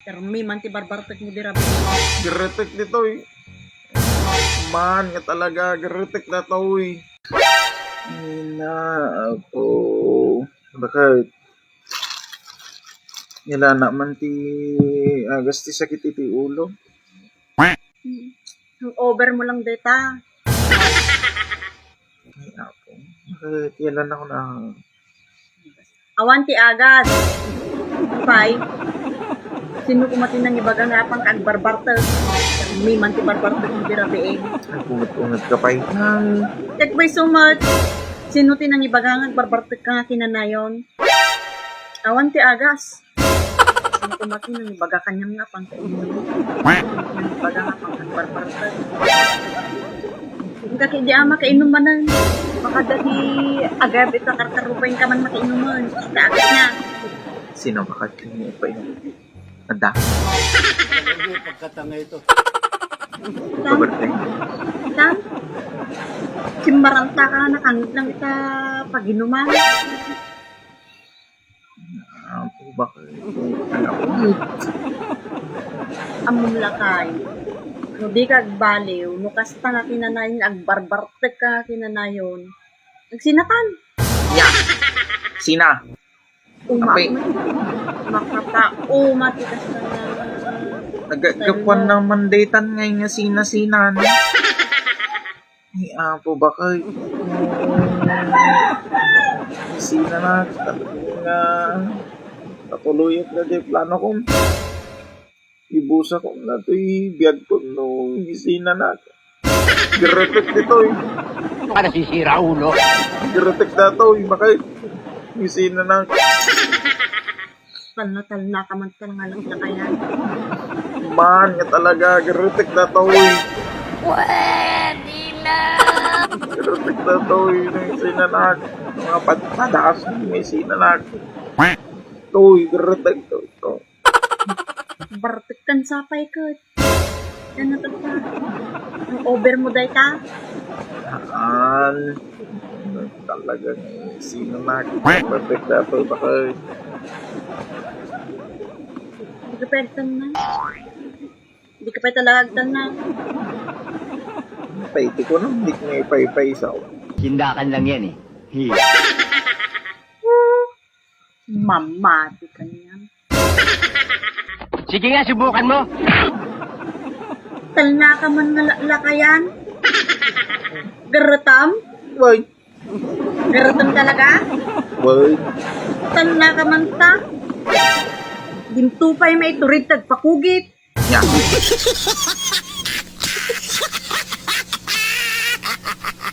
Termi man ti barbartek mo dira. Geritik dito eh. Man nga talaga, geritik na to eh. Ina ako. Bakit? Nila na man ti agas ti sakit iti ulo. Ang over mo lang data. Ay ako. Bakit? Kailan ako na... Awan ti agad. Pay. Sino kumatin ng ibaga nga pang agbarbartek. Termi man ti barbartek mo dira beeng. Ay, pungat-pungat ka pa eh. Take by so much. Sino ti nang ibaga nga agbarbartek ka nga kinanayon. Awan ti agas. Sino kumatin ng ibaga kanyang nga pang kainom. Nang ibaga nga pang agbarbartek. Kaki di ama kainom man ng makadati agad ito karkarupain ka man makainuman. Kita agad na. Sino makakini pa yun? Nada. Pagkatanga ito. Paberteng. Tam? Simbaranta ka nakangit lang ita paginuman. Ako bakit? Anak ko. Among lakay. No di ka agbaliw, no kasta nga kinanayon, agbarbartek ka kinanayon. Nagsinatan. Yeah. Sina? Umak. Apay. Makata. Umati kasta nga. Nagagapan ng mandatan ngayon nga sina-sina. Ay, apo bakit? Sina na. Talagang katuluyot na di plano ko. Ibusa ko na ito biyag ko no. Sina na. Giretik dito eh. Para sisira ulo. Giretik na ito eh. Bakit? Sina na. Tal na ka man nga lang na kaya. Man nga talaga. Giretik na ito eh. Pwede na. Giretik na ito eh. Sina na. Mga padakas may sina na. Ito eh. Giretik ito. Bartek kan sapay ka. Ano to pa? Ang over mo day ka? Saan? Talagang sino na. Perfect na ito. Bakit? Hindi ka pwede na. Hindi ka pwede talaga na. Paiti ko nang hindi ko may pay-pay-saw. Sindakan lang yan eh. Mamati ka niyan. Sige nga, subukan mo. Tal na ka man nga lakayan. Garatam? Why? Garatam talaga? Why? Tal na ka man ta? Ginto pa yung may turid tagpakugit. Yeah.